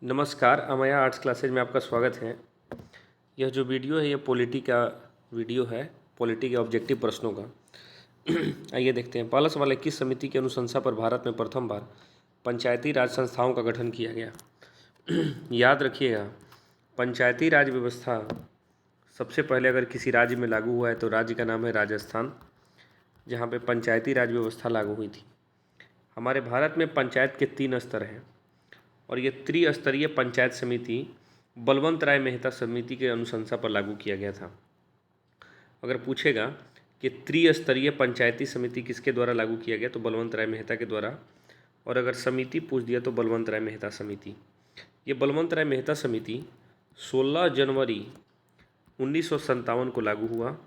नमस्कार, Amaya arts classes में आपका स्वागत है। यह जो वीडियो है ये पॉलिटी का वीडियो है, पॉलिटी के ऑब्जेक्टिव प्रश्नों का। आइए देखते हैं। पहला सवाल है, किस समिति की अनुशंसा पर भारत में प्रथम बार पंचायती राज संस्थाओं का गठन किया गया? याद रखिएगा, पंचायती राज व्यवस्था सबसे पहले अगर किसी राज्य में लागू हुआ है तो राज्य का नाम है राजस्थान, जहाँ पे पंचायती राज व्यवस्था लागू हुई थी। हमारे भारत में पंचायत के 3 स्तर हैं और ये त्रिस्तरीय पंचायत समिति बलवंत राय मेहता समिति के अनुशंसा पर लागू किया गया था। अगर पूछेगा कि त्रिस्तरीय पंचायती समिति किसके द्वारा लागू किया गया, तो बलवंत राय मेहता के द्वारा। और अगर समिति पूछ दिया तो बलवंत राय मेहता समिति। ये बलवंत राय मेहता समिति 16 जनवरी 1957 को लागू हुआ।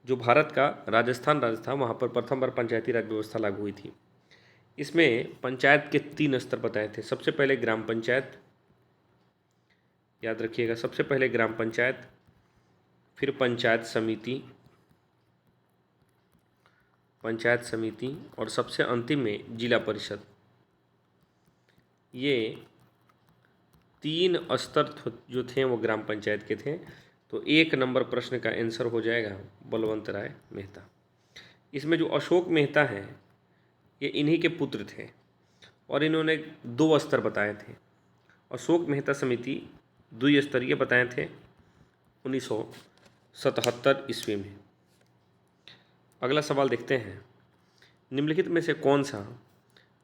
जो भारत का राजस्थान राज्य था वहाँ पर प्रथम बार पंचायती राज व्यवस्था लागू हुई थी। इसमें पंचायत के 3 स्तर बताए थे। सबसे पहले ग्राम पंचायत, याद रखिएगा, सबसे पहले ग्राम पंचायत, फिर पंचायत समिति और सबसे अंतिम में जिला परिषद। ये 3 स्तर जो थे वो ग्राम पंचायत के थे। तो 1 नंबर प्रश्न का आंसर हो जाएगा बलवंत राय मेहता। इसमें जो अशोक मेहता हैं ये इन्हीं के पुत्र थे और इन्होंने 2 स्तर बताए थे। अशोक मेहता समिति द्विस्तरीय बताए थे 1977 ईस्वी में। अगला सवाल देखते हैं, निम्नलिखित में से कौन सा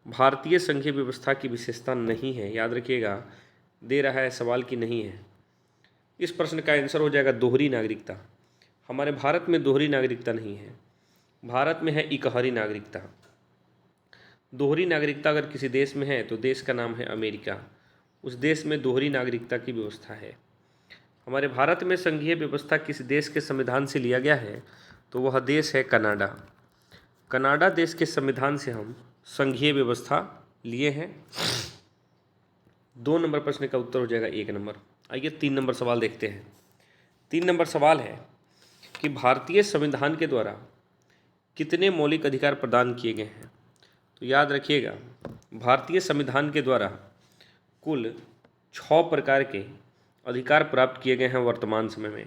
भारतीय संघीय व्यवस्था की विशेषता नहीं है? याद रखिएगा, दे रहा है सवाल की नहीं है। इस प्रश्न का आंसर हो जाएगा दोहरी नागरिकता। हमारे भारत में दोहरी नागरिकता नहीं है, भारत में है इकहरी नागरिकता। दोहरी नागरिकता अगर किसी देश में है तो देश का नाम है अमेरिका, उस देश में दोहरी नागरिकता की व्यवस्था है। हमारे भारत में संघीय व्यवस्था किस देश के संविधान से लिया गया है तो वह देश है कनाडा। कनाडा देश के संविधान से हम संघीय व्यवस्था लिए हैं। 2 नंबर प्रश्न का उत्तर हो जाएगा 1 नंबर। आइए 3 नंबर सवाल देखते हैं। 3 नंबर सवाल है कि भारतीय संविधान के द्वारा कितने मौलिक अधिकार प्रदान किए गए हैं? तो याद रखिएगा, भारतीय संविधान के द्वारा कुल 6 प्रकार के अधिकार प्राप्त किए गए हैं वर्तमान समय में।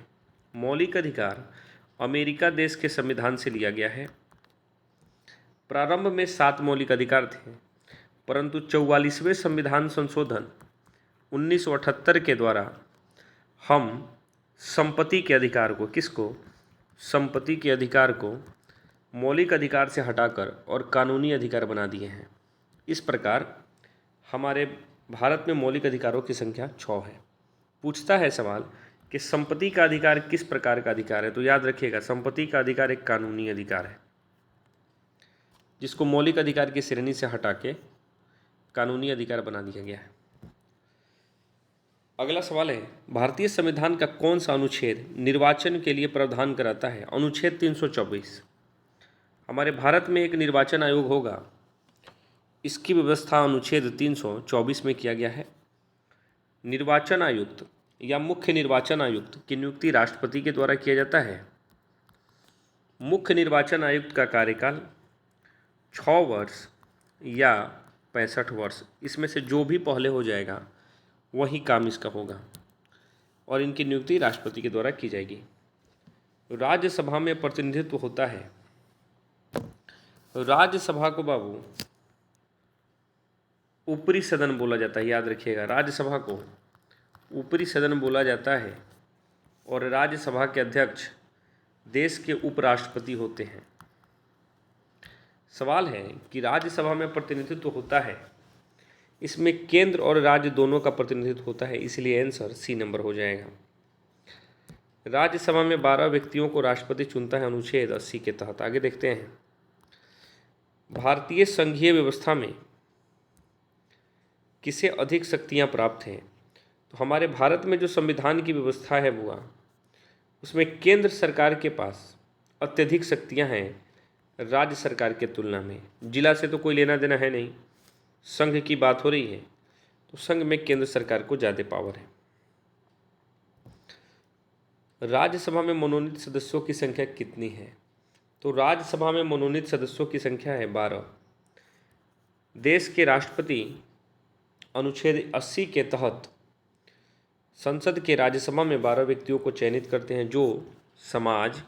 मौलिक अधिकार अमेरिका देश के संविधान से लिया गया है। प्रारंभ में 7 मौलिक अधिकार थे, परंतु 44वें संविधान संशोधन 1978 के द्वारा हम संपत्ति के अधिकार को संपत्ति के अधिकार को मौलिक अधिकार से हटाकर और कानूनी अधिकार बना दिए हैं। इस प्रकार हमारे भारत में मौलिक अधिकारों की संख्या 6 है। पूछता है सवाल कि संपत्ति का अधिकार किस प्रकार का अधिकार है? तो याद रखिएगा, संपत्ति का अधिकार एक कानूनी अधिकार है जिसको मौलिक अधिकार की श्रेणी से हटा के कानूनी अधिकार बना दिया गया है। अगला सवाल है, भारतीय संविधान का कौन सा अनुच्छेद निर्वाचन के लिए प्रावधान कराता है? अनुच्छेद 324। हमारे भारत में एक निर्वाचन आयोग होगा, इसकी व्यवस्था अनुच्छेद 324 में किया गया है। निर्वाचन आयुक्त या मुख्य निर्वाचन आयुक्त की नियुक्ति राष्ट्रपति के द्वारा किया जाता है। मुख्य निर्वाचन आयुक्त का कार्यकाल 6 वर्ष या 65 वर्ष, इसमें से जो भी पहले हो जाएगा वही काम इसका होगा और इनकी नियुक्ति राष्ट्रपति के द्वारा की जाएगी। राज्यसभा में प्रतिनिधित्व होता है। राज्यसभा को बाबू ऊपरी सदन बोला जाता है। याद रखिएगा, राज्यसभा को ऊपरी सदन बोला जाता है और राज्यसभा के अध्यक्ष देश के उपराष्ट्रपति होते हैं। सवाल है कि राज्यसभा में प्रतिनिधित्व होता है, इसमें केंद्र और राज्य दोनों का प्रतिनिधित्व होता है, इसलिए आंसर सी नंबर हो जाएगा। राज्यसभा में 12 व्यक्तियों को राष्ट्रपति चुनता है अनुच्छेद 80 के तहत। आगे देखते हैं, भारतीय संघीय व्यवस्था में किसे अधिक शक्तियां प्राप्त हैं? तो हमारे भारत में जो संविधान की व्यवस्था है बुआ, उसमें केंद्र सरकार के पास अत्यधिक शक्तियां हैं राज्य सरकार के तुलना में। जिला से तो कोई लेना देना है नहीं, संघ की बात हो रही है तो संघ में केंद्र सरकार को ज़्यादा पावर है। राज्यसभा में मनोनीत सदस्यों की संख्या कितनी है? तो राज्यसभा में मनोनीत सदस्यों की संख्या है 12। देश के राष्ट्रपति अनुच्छेद 80 के तहत संसद के राज्यसभा में 12 व्यक्तियों को चयनित करते हैं जो समाज,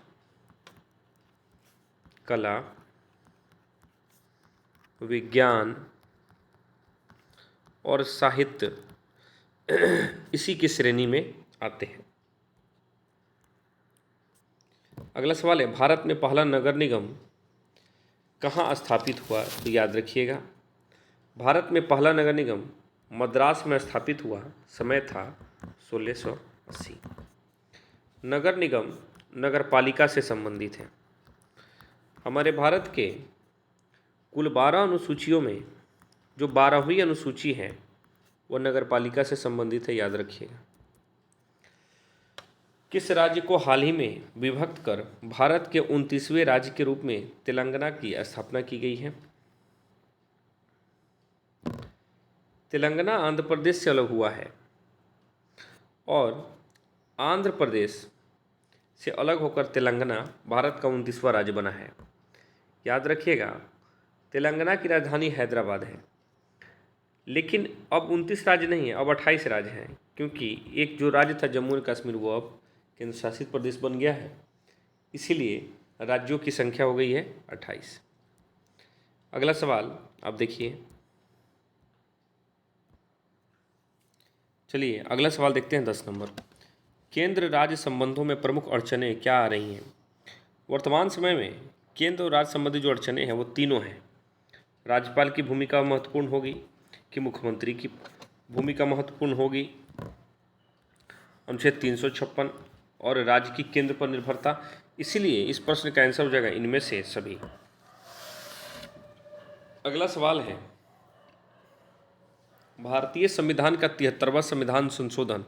कला, विज्ञान और साहित्य इसी की श्रेणी में आते हैं। अगला सवाल है, भारत में पहला नगर निगम कहाँ स्थापित हुआ? तो याद रखिएगा, भारत में पहला नगर निगम मद्रास में स्थापित हुआ, समय था 1680। नगर निगम नगर पालिका से संबंधित है। हमारे भारत के कुल 12 अनुसूचियों में जो 12वीं अनुसूची है वह नगर पालिका से संबंधित है, याद रखिएगा। किस राज्य को हाल ही में विभक्त कर भारत के 29वें राज्य के रूप में तेलंगाना की स्थापना की गई है? तेलंगाना आंध्र प्रदेश से अलग हुआ है और आंध्र प्रदेश से अलग होकर तेलंगाना भारत का 29वां राज्य बना है। याद रखिएगा, तेलंगाना की राजधानी हैदराबाद है, लेकिन अब 29 राज्य नहीं है, अब 28 राज्य हैं, क्योंकि एक जो राज्य था जम्मू एंड कश्मीर वो अब केंद्र शासित प्रदेश बन गया है, इसीलिए राज्यों की संख्या हो गई है 28। अगला सवाल आप देखिए। चलिए अगला सवाल देखते हैं 10 नंबर। केंद्र राज्य संबंधों में प्रमुख अड़चनें क्या आ रही हैं? वर्तमान समय में केंद्र और राज्य संबंधी जो अड़चनें हैं वो तीनों हैं। राज्यपाल की भूमिका महत्वपूर्ण होगी कि मुख्यमंत्री की भूमिका महत्वपूर्ण होगी, अनुच्छेद 356 और राज्य की केंद्र पर निर्भरता। इसीलिए इस प्रश्न का आंसर हो जाएगा इनमें से सभी। अगला सवाल है, भारतीय संविधान का 73वां संविधान संशोधन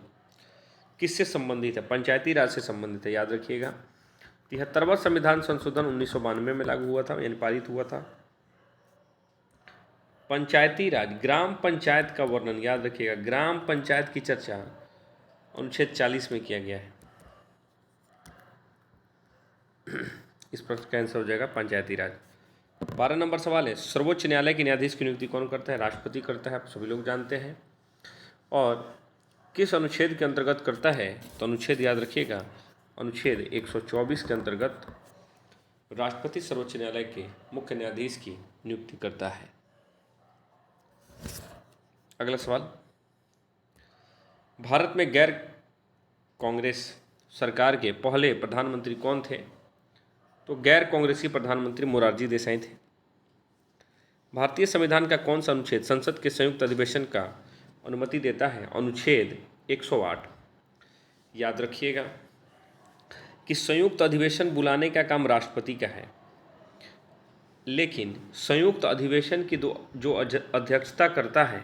किससे संबंधित है? पंचायती राज से संबंधित है, याद रखिएगा। 73वां संविधान संशोधन 1992 में लागू हुआ था, यानी पारित हुआ था। पंचायती राज, ग्राम पंचायत का वर्णन, याद रखिएगा, ग्राम पंचायत की चर्चा अनुच्छेद 40 में किया गया है। इस प्रश्न का आंसर हो जाएगा पंचायती राज। 12 नंबर सवाल है, सर्वोच्च न्यायालय के न्यायाधीश की नियुक्ति कौन करता है? राष्ट्रपति करता है, आप सभी लोग जानते हैं। और किस अनुच्छेद के अंतर्गत करता है? तो अनुच्छेद याद रखिएगा, अनुच्छेद 124 के अंतर्गत राष्ट्रपति सर्वोच्च न्यायालय के मुख्य न्यायाधीश की नियुक्ति करता है। अगला सवाल, भारत में गैर कांग्रेस सरकार के पहले प्रधानमंत्री कौन थे? तो गैर कांग्रेसी प्रधानमंत्री मोरारजी देसाई थे। भारतीय संविधान का कौन सा अनुच्छेद संसद के संयुक्त अधिवेशन का अनुमति देता है? अनुच्छेद 108। याद रखिएगा कि संयुक्त अधिवेशन बुलाने का काम राष्ट्रपति का है, लेकिन संयुक्त अधिवेशन की जो अध्यक्षता करता है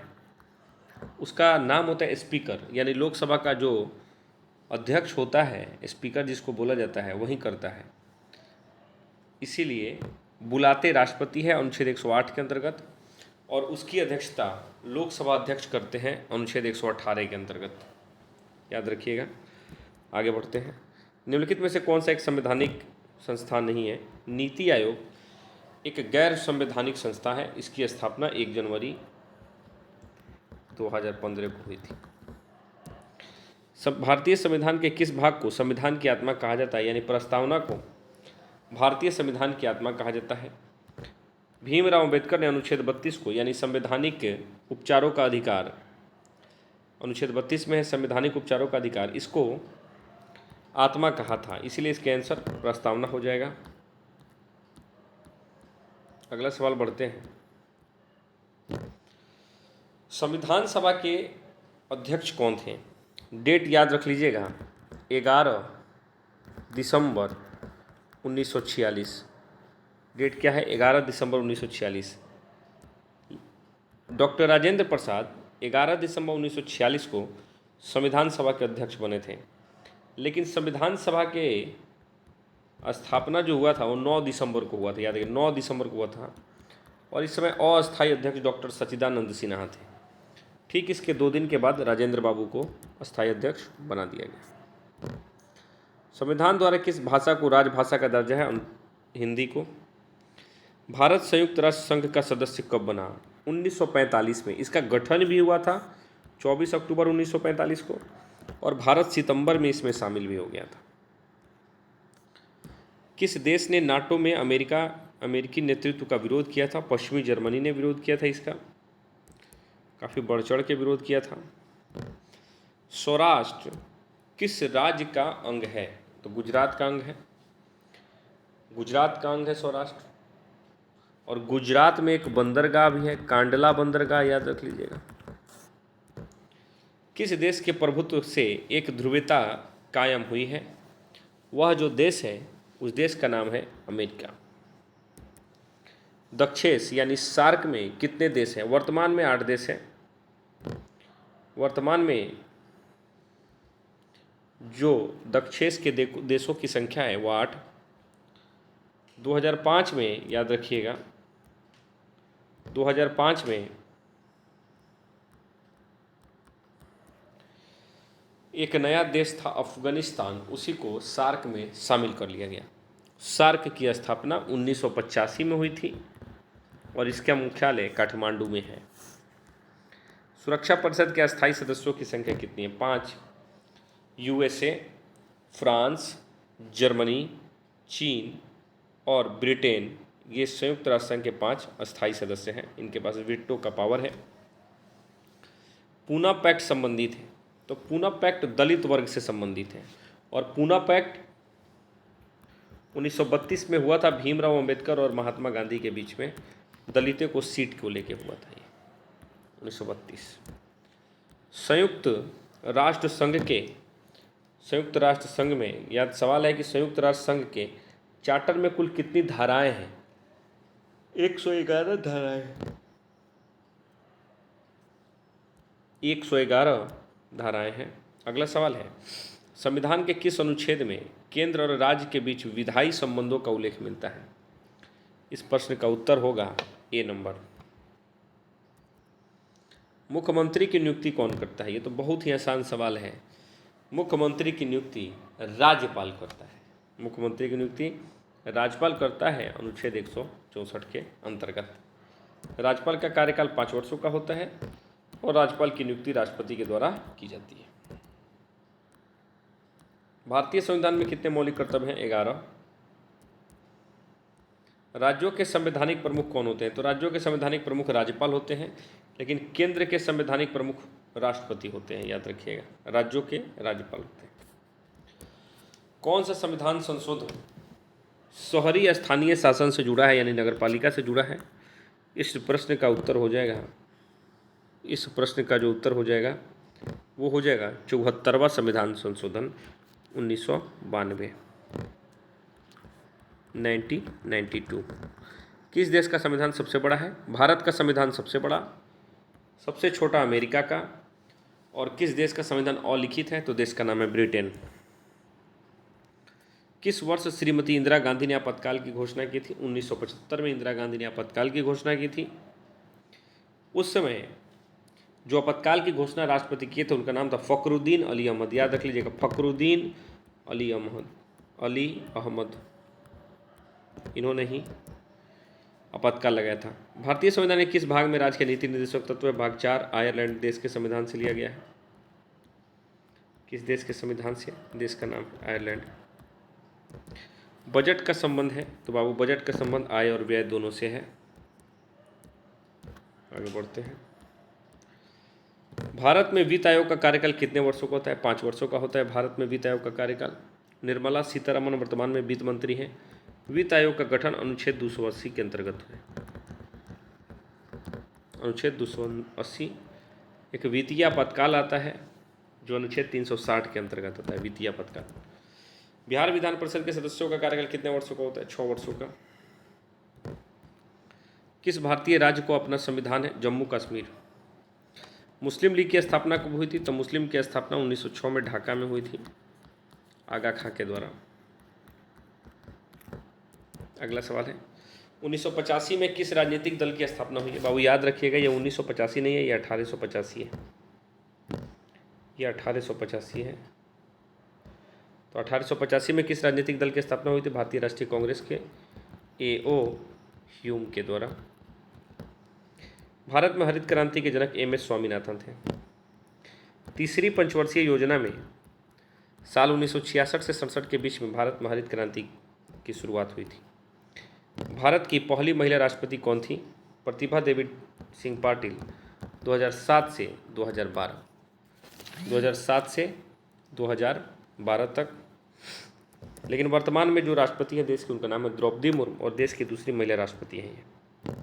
उसका नाम होता है स्पीकर, यानी लोकसभा का जो अध्यक्ष होता है, स्पीकर जिसको बोला जाता है, वही करता है। इसीलिए बुलाते राष्ट्रपति है अनुच्छेद 108 के अंतर्गत, और उसकी अध्यक्षता लोकसभा अध्यक्ष करते हैं अनुच्छेद 118 के अंतर्गत। याद रखिएगा। आगे बढ़ते हैं। निम्नलिखित में से कौन सा एक संवैधानिक संस्थान नहीं है? नीति आयोग एक गैर संवैधानिक संस्था है, इसकी स्थापना 1 जनवरी 2015 को हुई थी। भारतीय संविधान के किस भाग को संविधान की आत्मा कहा जाता है? यानी प्रस्तावना को भारतीय संविधान की आत्मा कहा जाता है। भीमराव अंबेडकर ने अनुच्छेद 32 को, यानी संवैधानिक उपचारों का अधिकार, अनुच्छेद 32 में है संवैधानिक उपचारों का अधिकार, इसको आत्मा कहा था, इसीलिए इसके आंसर प्रस्तावना हो जाएगा। अगला सवाल बढ़ते हैं। संविधान सभा के अध्यक्ष कौन थे? डेट याद रख लीजिएगा, 11 दिसंबर 1946। डेट क्या है? 11 दिसंबर 1946। डॉक्टर राजेंद्र प्रसाद 11 दिसंबर 1946 को संविधान सभा के अध्यक्ष बने थे, लेकिन संविधान सभा के स्थापना जो हुआ था वो 9 दिसंबर को हुआ था। याद रखिए, 9 दिसंबर को हुआ था, और इस समय अस्थायी अध्यक्ष डॉक्टर सच्चिदानंद सिन्हा थे। ठीक इसके 2 दिन के बाद राजेंद्र बाबू को अस्थायी अध्यक्ष बना दिया गया। संविधान द्वारा किस भाषा को राजभाषा का दर्जा है? हिंदी को। भारत संयुक्त राष्ट्र संघ का सदस्य कब बना? 1945 में। इसका गठन भी हुआ था 24 अक्टूबर 1945 को, और भारत सितंबर में इसमें शामिल भी हो गया था। किस देश ने नाटो में अमेरिकी नेतृत्व का विरोध किया था? पश्चिमी जर्मनी ने विरोध किया था इसका, काफ़ी बढ़ चढ़ के विरोध किया था। सौराष्ट्र किस राज्य का अंग है? तो गुजरात का अंग है, गुजरात का अंग है सौराष्ट्र। और गुजरात में एक बंदरगाह भी है, कांडला बंदरगाह, याद रख लीजिएगा। किस देश के प्रभुत्व से एक ध्रुवीयता कायम हुई है? वह जो देश है उस देश का नाम है अमेरिका। दक्षेस यानी सार्क में कितने देश हैं? वर्तमान में 8 देश हैं। वर्तमान में जो दक्षेस के देशों की संख्या है वो 8। 2005 में, याद रखिएगा, 2005 में एक नया देश था अफगानिस्तान, उसी को सार्क में शामिल कर लिया गया। सार्क की स्थापना 1985 में हुई थी और इसका मुख्यालय काठमांडू में है। सुरक्षा परिषद के अस्थायी सदस्यों की संख्या कितनी है? 5। यूएसए, फ्रांस, जर्मनी, चीन और ब्रिटेन, ये संयुक्त राष्ट्र संघ के 5 अस्थायी सदस्य हैं। इनके पास वीटो का पावर है। पूना पैक्ट संबंधित है, तो पूना पैक्ट दलित वर्ग से संबंधित है, और पूना पैक्ट 1932 में हुआ था। भीमराव अंबेडकर और महात्मा गांधी के बीच में दलितों को सीट को लेके हुआ था ये 1932। संयुक्त राष्ट्र संघ में, याद सवाल है कि संयुक्त राष्ट्र संघ के चार्टर में कुल कितनी धाराएं हैं? 111 धाराएं हैं। 111 धाराएं हैं। अगला सवाल है, संविधान के किस अनुच्छेद में केंद्र और राज्य के बीच विधायी संबंधों का उल्लेख मिलता है? इस प्रश्न का उत्तर होगा ए नंबर। मुख्यमंत्री की नियुक्ति कौन करता है? ये तो बहुत ही आसान सवाल है। मुख्यमंत्री की नियुक्ति राज्यपाल करता है। मुख्यमंत्री की नियुक्ति राज्यपाल करता है अनुच्छेद 164 के अंतर्गत। राज्यपाल का कार्यकाल 5 वर्षों का होता है और राज्यपाल की नियुक्ति राष्ट्रपति के द्वारा की जाती है। भारतीय संविधान में कितने मौलिक कर्तव्य हैं? 11। राज्यों के संवैधानिक प्रमुख कौन होते हैं? तो राज्यों के संवैधानिक प्रमुख राज्यपाल होते हैं, लेकिन केंद्र के संवैधानिक प्रमुख राष्ट्रपति होते हैं, याद रखिएगा। राज्यों के राज्यपाल होते हैं। कौन सा संविधान संशोधन शहरी स्थानीय शासन से जुड़ा है, यानी नगरपालिका से जुड़ा है? इस प्रश्न का उत्तर हो जाएगा, इस प्रश्न का जो उत्तर हो जाएगा वो हो जाएगा 74वां संविधान संशोधन 1992, 1992। किस देश का संविधान सबसे बड़ा है? भारत का संविधान सबसे बड़ा, सबसे छोटा अमेरिका का। और किस देश का संविधान अलिखित है? तो देश का नाम है ब्रिटेन। किस वर्ष श्रीमती इंदिरा गांधी ने आपातकाल की घोषणा की थी? 1975 में इंदिरा गांधी ने आपातकाल की घोषणा की थी। उस समय जो आपातकाल की घोषणा राष्ट्रपति किए थे उनका नाम था फखरुद्दीन अली अहमद, याद रख लीजिएगा, फखरुद्दीन अली अहमद, इन्होंने ही आपातकाल लगाया था। भारतीय संविधान के किस भाग में राज्य के नीति निर्देशक तत्व है? भाग 4 आयरलैंड देश के संविधान से लिया गया है। किस देश के संविधान से? देश का नाम है आयरलैंड। बजट का संबंध है, तो बाबू बजट का संबंध आय और व्यय दोनों से है। आगे बढ़ते हैं। भारत में वित्त आयोग का कार्यकाल कितने वर्षों का होता है? 5 वर्षों का होता है भारत में वित्त आयोग का कार्यकाल। निर्मला सीतारमण वर्तमान में वित्त मंत्री हैं। वित्त आयोग का गठन अनुच्छेद 280 के अंतर्गत है। अनुच्छेद 280 एक वित्तीय आपातकाल आता है जो अनुच्छेद 360 के अंतर्गत होता है, वित्तीय आपातकाल। बिहार विधान परिषद के सदस्यों का कार्यकाल कितने वर्षों का होता है? 6 वर्षों का। किस भारतीय राज्य को अपना संविधान है? जम्मू कश्मीर। मुस्लिम लीग की स्थापना कब हुई थी? तो मुस्लिम की स्थापना 1906 में ढाका में हुई थी, आगा खां के द्वारा। अगला सवाल है, 1985 में किस राजनीतिक दल की स्थापना हुई है? बाबू याद रखिएगा, ये 1985 नहीं है, ये 1885 है। ये 1885 है। तो 1885 में किस राजनीतिक दल की स्थापना हुई थी? भारतीय राष्ट्रीय कांग्रेस के A.O. ह्यूम के द्वारा। भारत में हरित क्रांति के जनक एम एस स्वामीनाथन थे। तीसरी पंचवर्षीय योजना में साल 1966 से 67 के बीच में भारत में हरित क्रांति की शुरुआत हुई थी। भारत की पहली महिला राष्ट्रपति कौन थी? प्रतिभा देवी सिंह पाटिल, 2007 से 2012, 2007 से 2012 तक। लेकिन वर्तमान में जो राष्ट्रपति है देश की, उनका नाम है द्रौपदी मुर्मू और देश की दूसरी महिला राष्ट्रपति हैं ये।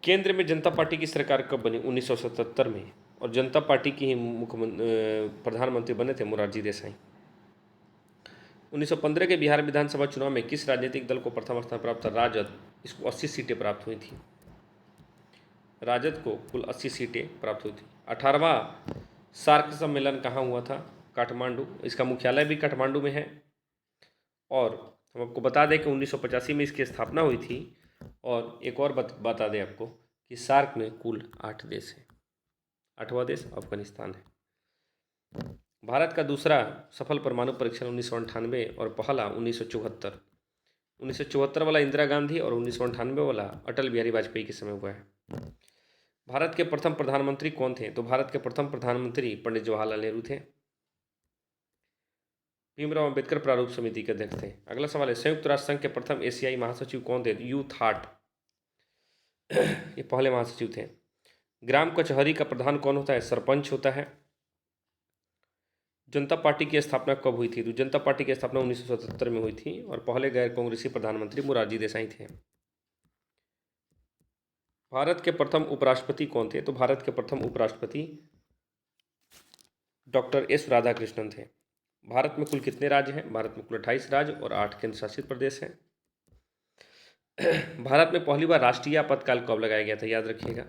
केंद्र में जनता पार्टी की सरकार कब बनी? 1977 में, और जनता पार्टी की ही प्रधानमंत्री बने थे मोरारजी देसाई। 1915 के बिहार विधानसभा चुनाव में किस राजनीतिक दल को प्रथम स्थान प्राप्त था? राजद। इसको 80 सीटें प्राप्त हुई थी। राजद को कुल 80 सीटें प्राप्त हुई थी। 18वां सार्क सम्मेलन कहाँ हुआ था? काठमांडू। इसका मुख्यालय भी काठमांडू में है। और हम आपको बता दें कि 1985 में इसकी स्थापना हुई थी। और एक और बता दें आपको कि सार्क में कुल 8 देश हैं। 8वां देश अफगानिस्तान है। भारत का दूसरा सफल परमाणु परीक्षण 1998 और पहला 1974। 1974 वाला इंदिरा गांधी और 1998 वाला अटल बिहारी वाजपेयी के समय हुआ है। भारत के प्रथम प्रधानमंत्री कौन थे? तो भारत के प्रथम प्रधानमंत्री पंडित जवाहरलाल नेहरू थे। भीमराव अंबेडकर प्रारूप समिति के अध्यक्ष थे। अगला सवाल है, संयुक्त राष्ट्र संघ के प्रथम एशियाई महासचिव कौन थे? यूथ हार्ट, ये पहले महासचिव थे। ग्राम कचहरी का प्रधान कौन होता है? सरपंच होता है। जनता पार्टी की स्थापना कब हुई थी? तो जनता पार्टी की स्थापना 1977 में हुई थी और पहले गैर कांग्रेसी प्रधानमंत्री मोरारजी देसाई थे। भारत के प्रथम उपराष्ट्रपति कौन थे? तो भारत के प्रथम उपराष्ट्रपति डॉक्टर एस राधाकृष्णन थे। भारत में कुल कितने राज्य हैं? भारत में कुल 28 राज्य और 8 केंद्र शासित प्रदेश हैं। भारत में पहली बार राष्ट्रीय आपातकाल कब लगाया गया था? याद रखिएगा,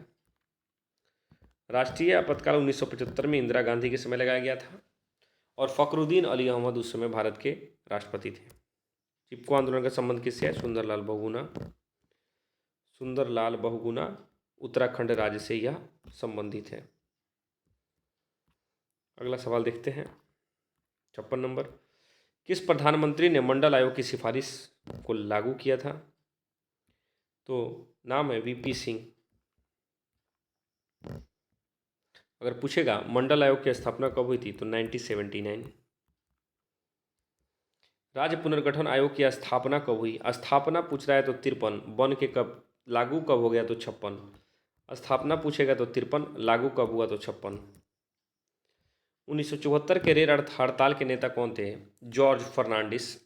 राष्ट्रीय आपातकाल 1975 में इंदिरा गांधी के समय लगाया गया था और फखरुद्दीन अली अहमद उस समय भारत के राष्ट्रपति थे। चिपको आंदोलन का संबंध किससे है? सुंदरलाल बहुगुणा। सुंदरलाल बहुगुणा उत्तराखंड राज्य से यह संबंधित है। अगला सवाल देखते हैं, 56 नंबर। किस प्रधानमंत्री ने मंडल आयोग की सिफारिश को लागू किया था? तो नाम है वीपी सिंह। अगर पूछेगा मंडल आयोग की स्थापना कब हुई थी? तो 1979। राज्य पुनर्गठन आयोग की स्थापना कब हुई? स्थापना पूछ रहा है तो 53, बन के कब, लागू कब हो गया तो 56। स्थापना पूछेगा तो 53, लागू कब हुआ तो 56। 1974 के रेल हड़ताल के नेता कौन थे? जॉर्ज फर्नांडिस।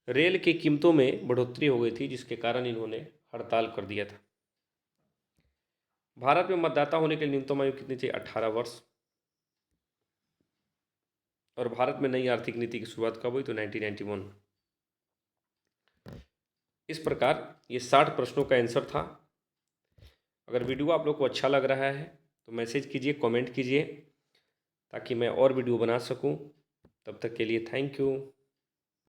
रेल की कीमतों में बढ़ोतरी हो गई थी जिसके कारण इन्होंने हड़ताल कर दिया था। भारत में मतदाता होने के लिए न्यूनतम आयु कितनी चाहिए? 18 वर्ष। और भारत में नई आर्थिक नीति की शुरुआत कब हुई? तो 1991। इस प्रकार ये 60 प्रश्नों का आंसर था। अगर वीडियो आप लोग को अच्छा लग रहा है तो मैसेज कीजिए, कमेंट कीजिए ताकि मैं और वीडियो बना सकूं। तब तक के लिए थैंक यू।